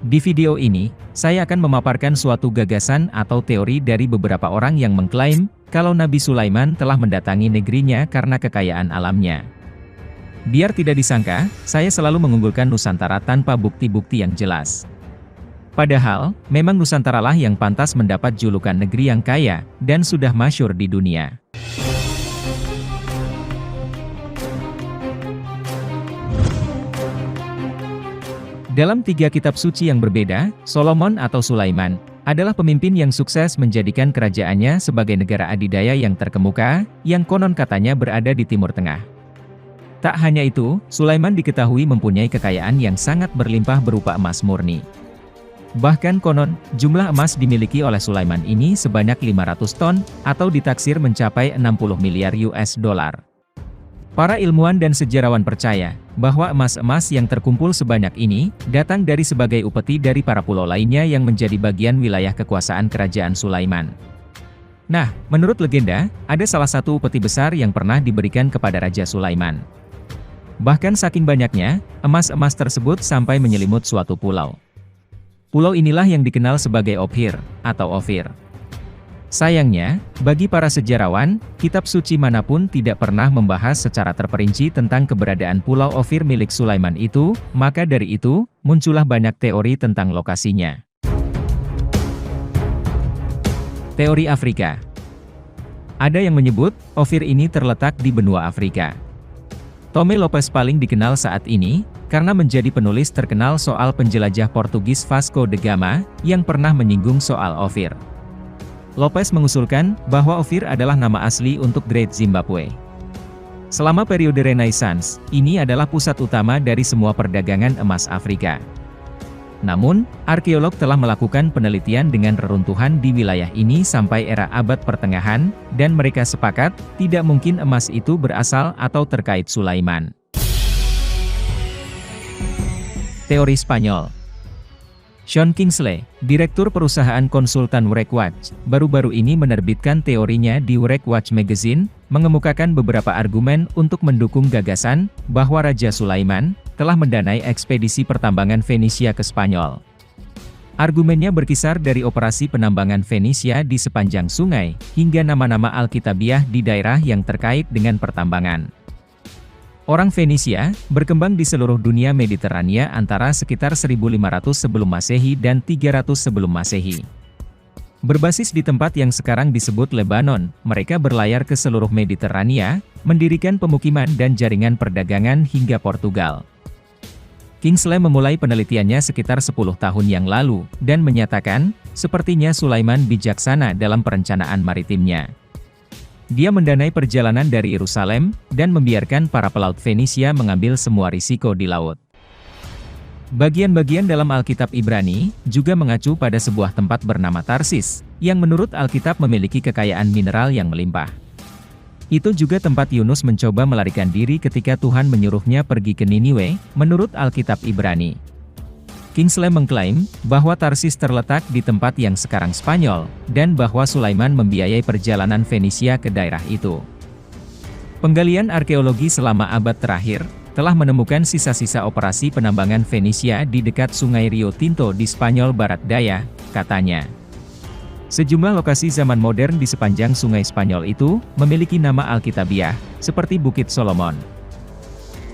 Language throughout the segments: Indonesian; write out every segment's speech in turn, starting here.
Di video ini, saya akan memaparkan suatu gagasan atau teori dari beberapa orang yang mengklaim kalau Nabi Sulaiman telah mendatangi negerinya karena kekayaan alamnya. Biar tidak disangka, saya selalu mengunggulkan Nusantara tanpa bukti-bukti yang jelas. Padahal, memang Nusantara lah yang pantas mendapat julukan negeri yang kaya dan sudah masyhur di dunia. Dalam 3 kitab suci yang berbeda, Solomon atau Sulaiman adalah pemimpin yang sukses menjadikan kerajaannya sebagai negara adidaya yang terkemuka, yang konon katanya berada di Timur Tengah. Tak hanya itu, Sulaiman diketahui mempunyai kekayaan yang sangat berlimpah berupa emas murni. Bahkan konon, jumlah emas dimiliki oleh Sulaiman ini sebanyak 500 ton, atau ditaksir mencapai 60 miliar US dollar. Para ilmuwan dan sejarawan percaya bahwa emas-emas yang terkumpul sebanyak ini datang dari sebagai upeti dari para pulau lainnya yang menjadi bagian wilayah kekuasaan kerajaan Sulaiman. Nah, menurut legenda, ada salah satu upeti besar yang pernah diberikan kepada Raja Sulaiman. Bahkan saking banyaknya, emas-emas tersebut sampai menyelimut suatu pulau. Pulau inilah yang dikenal sebagai Ophir, atau Ophir. Sayangnya, bagi para sejarawan, kitab suci manapun tidak pernah membahas secara terperinci tentang keberadaan Pulau Ophir milik Sulaiman itu, maka dari itu, muncullah banyak teori tentang lokasinya. Teori Afrika. Ada yang menyebut, Ophir ini terletak di benua Afrika. Tome Lopes paling dikenal saat ini, karena menjadi penulis terkenal soal penjelajah Portugis Vasco da Gama, yang pernah menyinggung soal Ophir. Lopes mengusulkan bahwa Ophir adalah nama asli untuk Great Zimbabwe. Selama periode Renaissance, ini adalah pusat utama dari semua perdagangan emas Afrika. Namun, arkeolog telah melakukan penelitian dengan reruntuhan di wilayah ini sampai era abad pertengahan, dan mereka sepakat, tidak mungkin emas itu berasal atau terkait Sulaiman. Teori Spanyol. Sean Kingsley, direktur perusahaan konsultan Wreckwatch, baru-baru ini menerbitkan teorinya di Wreckwatch Magazine, mengemukakan beberapa argumen untuk mendukung gagasan bahwa Raja Sulaiman telah mendanai ekspedisi pertambangan Fenisia ke Spanyol. Argumennya berkisar dari operasi penambangan Fenisia di sepanjang sungai, hingga nama-nama Alkitabiah di daerah yang terkait dengan pertambangan. Orang Fenisia berkembang di seluruh dunia Mediterania antara sekitar 1500 sebelum Masehi dan 300 sebelum Masehi. Berbasis di tempat yang sekarang disebut Lebanon, mereka berlayar ke seluruh Mediterania, mendirikan pemukiman dan jaringan perdagangan hingga Portugal. Kingsley memulai penelitiannya sekitar 10 tahun yang lalu, dan menyatakan, sepertinya Sulaiman bijaksana dalam perencanaan maritimnya. Dia mendanai perjalanan dari Yerusalem, dan membiarkan para pelaut Fenisia mengambil semua risiko di laut. Bagian-bagian dalam Alkitab Ibrani, juga mengacu pada sebuah tempat bernama Tarsis, yang menurut Alkitab memiliki kekayaan mineral yang melimpah. Itu juga tempat Yunus mencoba melarikan diri ketika Tuhan menyuruhnya pergi ke Niniwe, menurut Alkitab Ibrani. Kingsley mengklaim bahwa Tarsis terletak di tempat yang sekarang Spanyol, dan bahwa Sulaiman membiayai perjalanan Fenisia ke daerah itu. Penggalian arkeologi selama abad terakhir telah menemukan sisa-sisa operasi penambangan Fenisia di dekat Sungai Rio Tinto di Spanyol Barat Daya, katanya. Sejumlah lokasi zaman modern di sepanjang sungai Spanyol itu memiliki nama Alkitabiah, seperti Bukit Solomon.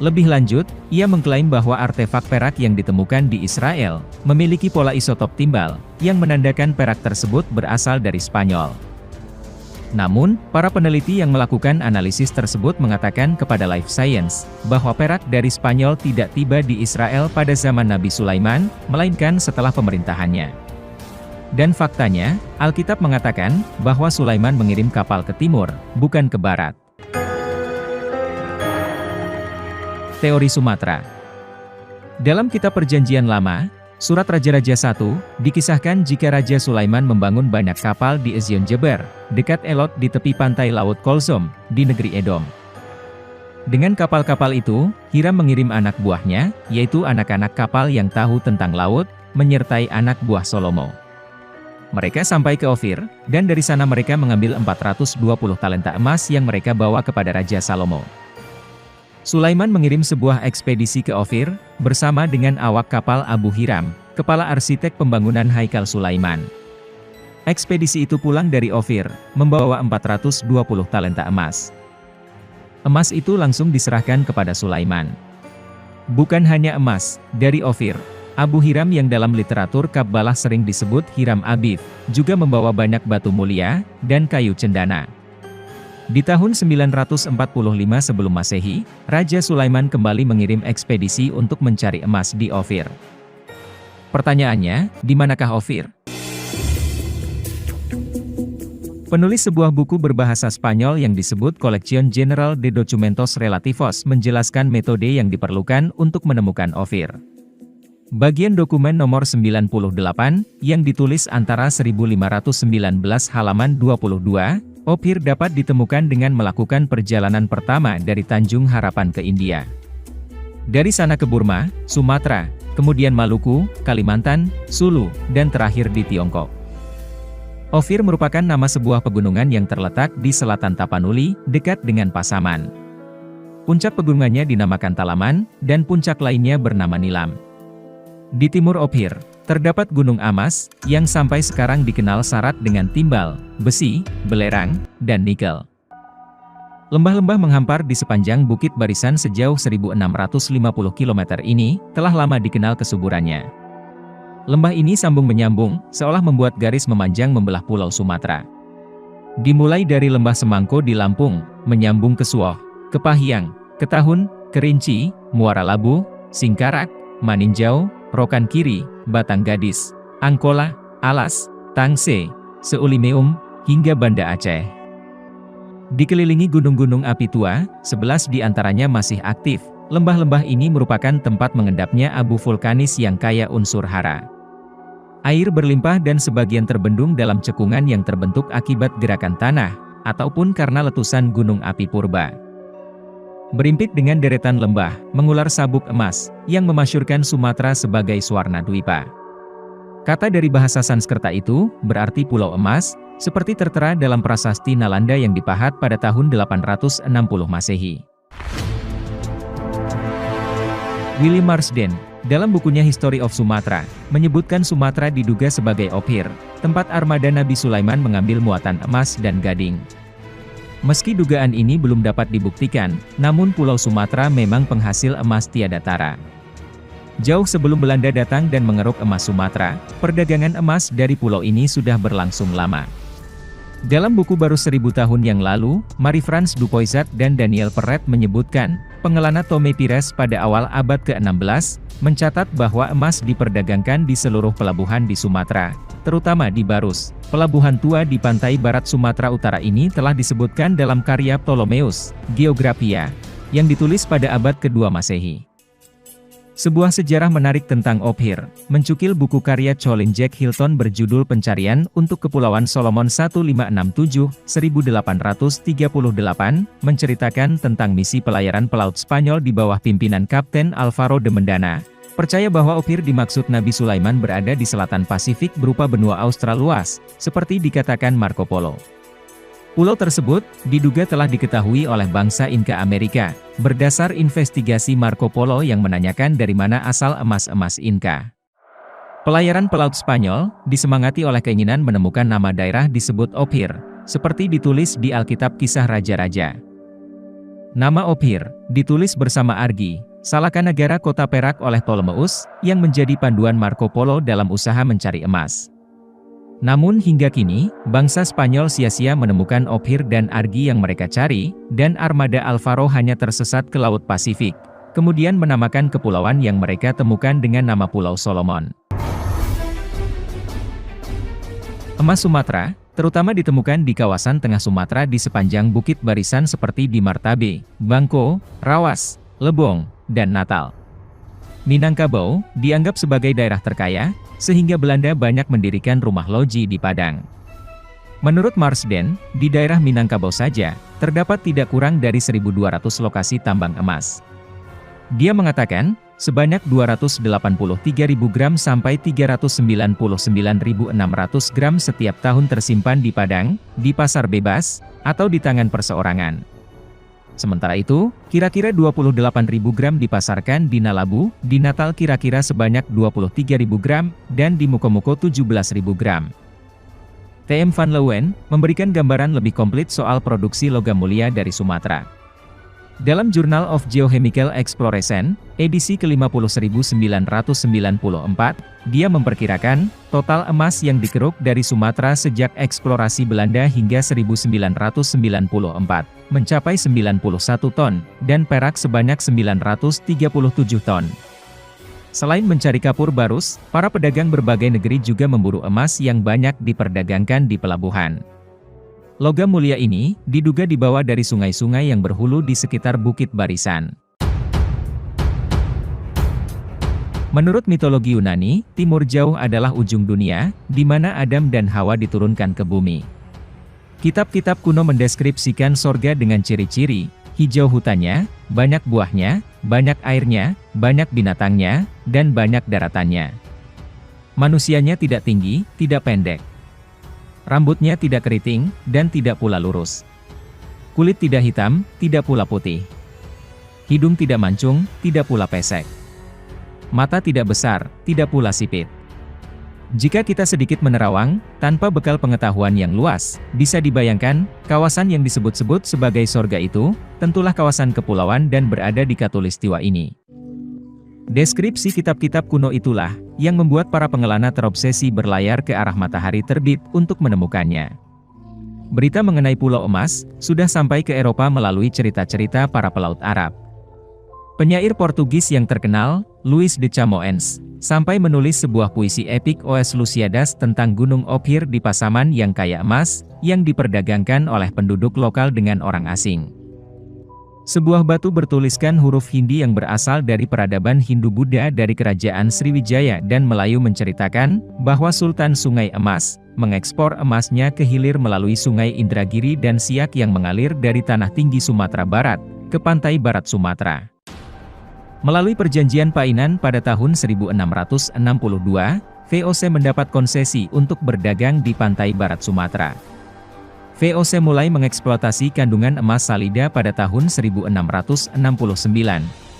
Lebih lanjut, ia mengklaim bahwa artefak perak yang ditemukan di Israel memiliki pola isotop timbal, yang menandakan perak tersebut berasal dari Spanyol. Namun, para peneliti yang melakukan analisis tersebut mengatakan kepada Life Science, bahwa perak dari Spanyol tidak tiba di Israel pada zaman Nabi Sulaiman, melainkan setelah pemerintahannya. Dan faktanya, Alkitab mengatakan bahwa Sulaiman mengirim kapal ke timur, bukan ke barat. Teori Sumatera. Dalam kitab Perjanjian Lama, Surat Raja-Raja 1, dikisahkan jika Raja Sulaiman membangun banyak kapal di Ezion Geber, dekat Elot di tepi pantai Laut Kolsom, di negeri Edom. Dengan kapal-kapal itu, Hiram mengirim anak buahnya, yaitu anak-anak kapal yang tahu tentang laut, menyertai anak buah Salomo. Mereka sampai ke Ophir, dan dari sana mereka mengambil 420 talenta emas yang mereka bawa kepada Raja Salomo. Sulaiman mengirim sebuah ekspedisi ke Ophir, bersama dengan awak kapal Abu Hiram, kepala arsitek pembangunan Haikal Sulaiman. Ekspedisi itu pulang dari Ophir, membawa 420 talenta emas. Emas itu langsung diserahkan kepada Sulaiman. Bukan hanya emas, dari Ophir, Abu Hiram yang dalam literatur Kabbalah sering disebut Hiram Abif, juga membawa banyak batu mulia, dan kayu cendana. Di tahun 945 sebelum Masehi, Raja Sulaiman kembali mengirim ekspedisi untuk mencari emas di Ophir. Pertanyaannya, di manakah Ophir? Penulis sebuah buku berbahasa Spanyol yang disebut Colección General de Documentos Relativos menjelaskan metode yang diperlukan untuk menemukan Ophir. Bagian dokumen nomor 98, yang ditulis antara 1519 halaman 22, Ophir dapat ditemukan dengan melakukan perjalanan pertama dari Tanjung Harapan ke India. Dari sana ke Burma, Sumatera, kemudian Maluku, Kalimantan, Sulu, dan terakhir di Tiongkok. Ophir merupakan nama sebuah pegunungan yang terletak di selatan Tapanuli, dekat dengan Pasaman. Puncak pegunungannya dinamakan Talaman, dan puncak lainnya bernama Nilam. Di timur Ophir, terdapat Gunung Amas, yang sampai sekarang dikenal syarat dengan timbal, besi, belerang, dan nikel. Lembah-lembah menghampar di sepanjang Bukit Barisan sejauh 1650 km ini, telah lama dikenal kesuburannya. Lembah ini sambung-menyambung, seolah membuat garis memanjang membelah Pulau Sumatera. Dimulai dari Lembah Semangko di Lampung, menyambung ke Suoh, ke Pahiang, ke Tahun, Kerinci, Muara Labu, Singkarak, Maninjau, Rokan Kiri, Batang Gadis, Angkola, Alas, Tangse, Seulimeum, hingga Banda Aceh. Dikelilingi gunung-gunung api tua, 11 di antaranya masih aktif. Lembah-lembah ini merupakan tempat mengendapnya abu vulkanis yang kaya unsur hara. Air berlimpah dan sebagian terbendung dalam cekungan yang terbentuk akibat gerakan tanah, ataupun karena letusan gunung api purba. Berimpit dengan deretan lembah, mengular sabuk emas, yang memasyurkan Sumatera sebagai Swarna Dwipa. Kata dari bahasa Sanskerta itu, berarti Pulau Emas, seperti tertera dalam prasasti Nalanda yang dipahat pada tahun 860 Masehi. Willy Marsden, dalam bukunya History of Sumatra, menyebutkan Sumatera diduga sebagai Ophir, tempat armada Nabi Sulaiman mengambil muatan emas dan gading. Meski dugaan ini belum dapat dibuktikan, namun Pulau Sumatera memang penghasil emas tiada tara. Jauh sebelum Belanda datang dan mengeruk emas Sumatera, perdagangan emas dari pulau ini sudah berlangsung lama. Dalam buku baru 1000 tahun yang lalu, Marie-France Dupoisat dan Daniel Perret menyebutkan, pengelana Tome Pires pada awal abad ke-16, mencatat bahwa emas diperdagangkan di seluruh pelabuhan di Sumatera, terutama di Barus. Pelabuhan tua di pantai barat Sumatera Utara ini telah disebutkan dalam karya Ptolemeus, Geographia, yang ditulis pada abad ke-2 Masehi. Sebuah sejarah menarik tentang Ophir, mencukil buku karya Colin Jack Hilton berjudul Pencarian untuk Kepulauan Solomon 1567-1838, menceritakan tentang misi pelayaran pelaut Spanyol di bawah pimpinan Kapten Alvaro de Mendana. Percaya bahwa Ophir dimaksud Nabi Sulaiman berada di selatan Pasifik berupa benua Austral luas, seperti dikatakan Marco Polo. Pulau tersebut diduga telah diketahui oleh bangsa Inka Amerika, berdasar investigasi Marco Polo yang menanyakan dari mana asal emas-emas Inka. Pelayaran pelaut Spanyol disemangati oleh keinginan menemukan nama daerah disebut Ophir, seperti ditulis di Alkitab Kisah Raja-Raja. Nama Ophir ditulis bersama Argi, Salakanagara kota Perak oleh Ptolemeus, yang menjadi panduan Marco Polo dalam usaha mencari emas. Namun hingga kini, bangsa Spanyol sia-sia menemukan Ophir dan Argi yang mereka cari, dan armada Alvaro hanya tersesat ke Laut Pasifik, kemudian menamakan kepulauan yang mereka temukan dengan nama Pulau Solomon. Emas Sumatera, terutama ditemukan di kawasan tengah Sumatera di sepanjang Bukit Barisan seperti di Martabe, Bangko, Rawas, Lebong, dan Natal. Minangkabau dianggap sebagai daerah terkaya, sehingga Belanda banyak mendirikan rumah loji di Padang. Menurut Marsden, di daerah Minangkabau saja, terdapat tidak kurang dari 1.200 lokasi tambang emas. Dia mengatakan, sebanyak 283.000 gram sampai 399.600 gram setiap tahun tersimpan di Padang, di pasar bebas, atau di tangan perseorangan. Sementara itu, kira-kira 28.000 gram dipasarkan di Nalabu, di Natal kira-kira sebanyak 23.000 gram, dan di Mukomuko 17.000 gram. TM Van Leeuwen memberikan gambaran lebih komplit soal produksi logam mulia dari Sumatera. Dalam Journal of Geochemical Exploration, edisi ke-50.994, dia memperkirakan, total emas yang dikeruk dari Sumatera sejak eksplorasi Belanda hingga 1994, mencapai 91 ton, dan perak sebanyak 937 ton. Selain mencari kapur barus, para pedagang berbagai negeri juga memburu emas yang banyak diperdagangkan di pelabuhan. Logam mulia ini diduga dibawa dari sungai-sungai yang berhulu di sekitar Bukit Barisan. Menurut mitologi Yunani, Timur Jauh adalah ujung dunia, di mana Adam dan Hawa diturunkan ke bumi. Kitab-kitab kuno mendeskripsikan sorga dengan ciri-ciri, hijau hutannya, banyak buahnya, banyak airnya, banyak binatangnya, dan banyak daratannya. Manusianya tidak tinggi, tidak pendek. Rambutnya tidak keriting, dan tidak pula lurus. Kulit tidak hitam, tidak pula putih. Hidung tidak mancung, tidak pula pesek. Mata tidak besar, tidak pula sipit. Jika kita sedikit menerawang, tanpa bekal pengetahuan yang luas, bisa dibayangkan, kawasan yang disebut-sebut sebagai sorga itu, tentulah kawasan kepulauan dan berada di Khatulistiwa ini. Deskripsi kitab-kitab kuno itulah, yang membuat para pengelana terobsesi berlayar ke arah matahari terbit untuk menemukannya. Berita mengenai Pulau Emas, sudah sampai ke Eropa melalui cerita-cerita para pelaut Arab. Penyair Portugis yang terkenal, Luís de Camões, sampai menulis sebuah puisi epik Os Lusíadas tentang Gunung Ophir di Pasaman yang kaya emas, yang diperdagangkan oleh penduduk lokal dengan orang asing. Sebuah batu bertuliskan huruf Hindi yang berasal dari peradaban Hindu-Buddha dari Kerajaan Sriwijaya dan Melayu menceritakan, bahwa Sultan Sungai Emas, mengekspor emasnya ke hilir melalui Sungai Indragiri dan Siak yang mengalir dari Tanah Tinggi Sumatera Barat, ke pantai barat Sumatera. Melalui perjanjian Painan pada tahun 1662, VOC mendapat konsesi untuk berdagang di pantai barat Sumatera. VOC mulai mengeksploitasi kandungan emas salida pada tahun 1669,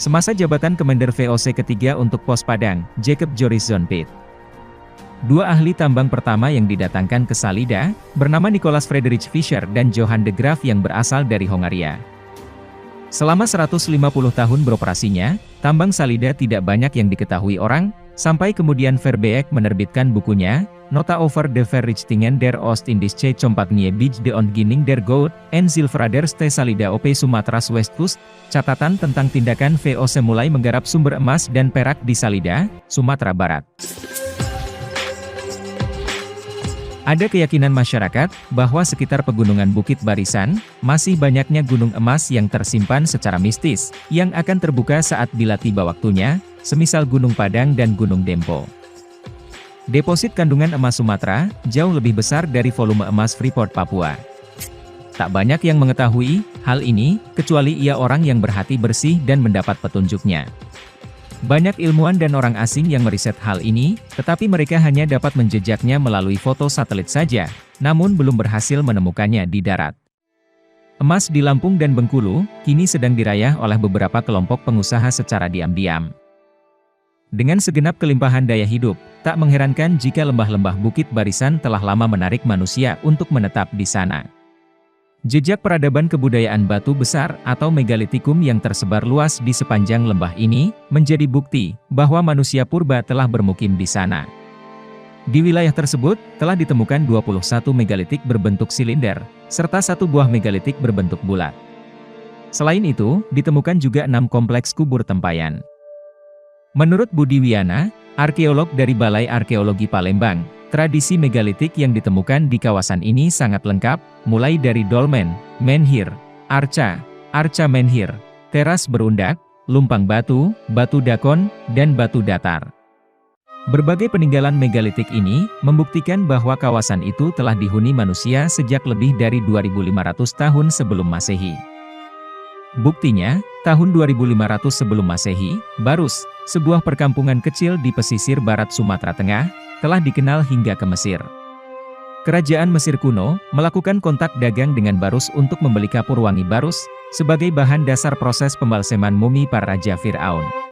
semasa jabatan Komander VOC ketiga untuk Pos Padang, Jacob Joris Zonpit. Dua ahli tambang pertama yang didatangkan ke Salida, bernama Nicholas Friedrich Fischer dan Johann de Graaf yang berasal dari Hongaria. Selama 150 tahun beroperasinya, tambang Salida tidak banyak yang diketahui orang, sampai kemudian Verbeek menerbitkan bukunya, Nota over de Verrichtingen der Oost-Indische Compagnie bij de Ontginning der Goud en Zilveraders te Salida op Sumatera's Westkust, catatan tentang tindakan VOC mulai menggarap sumber emas dan perak di Salida, Sumatera Barat. Ada keyakinan masyarakat, bahwa sekitar pegunungan Bukit Barisan, masih banyaknya gunung emas yang tersimpan secara mistis, yang akan terbuka saat bila tiba waktunya, semisal Gunung Padang dan Gunung Dempo. Deposit kandungan emas Sumatera, jauh lebih besar dari volume emas Freeport Papua. Tak banyak yang mengetahui hal ini, kecuali ia orang yang berhati bersih dan mendapat petunjuknya. Banyak ilmuwan dan orang asing yang meriset hal ini, tetapi mereka hanya dapat menjejaknya melalui foto satelit saja, namun belum berhasil menemukannya di darat. Emas di Lampung dan Bengkulu, kini sedang dirayah oleh beberapa kelompok pengusaha secara diam-diam. Dengan segenap kelimpahan daya hidup, tak mengherankan jika lembah-lembah Bukit Barisan telah lama menarik manusia untuk menetap di sana. Jejak peradaban kebudayaan batu besar atau megalitikum yang tersebar luas di sepanjang lembah ini, menjadi bukti bahwa manusia purba telah bermukim di sana. Di wilayah tersebut, telah ditemukan 21 megalitik berbentuk silinder, serta 1 buah megalitik berbentuk bulat. Selain itu, ditemukan juga 6 kompleks kubur tempayan. Menurut Budi Wiana, arkeolog dari Balai Arkeologi Palembang, tradisi megalitik yang ditemukan di kawasan ini sangat lengkap, mulai dari dolmen, menhir, arca menhir, teras berundak, lumpang batu, batu dakon, dan batu datar. Berbagai peninggalan megalitik ini, membuktikan bahwa kawasan itu telah dihuni manusia sejak lebih dari 2.500 tahun sebelum Masehi. Buktinya, tahun 2500 sebelum Masehi, Barus, sebuah perkampungan kecil di pesisir barat Sumatera Tengah, telah dikenal hingga ke Mesir. Kerajaan Mesir kuno melakukan kontak dagang dengan Barus untuk membeli kapur wangi Barus sebagai bahan dasar proses pembalseman mumi para raja Firaun.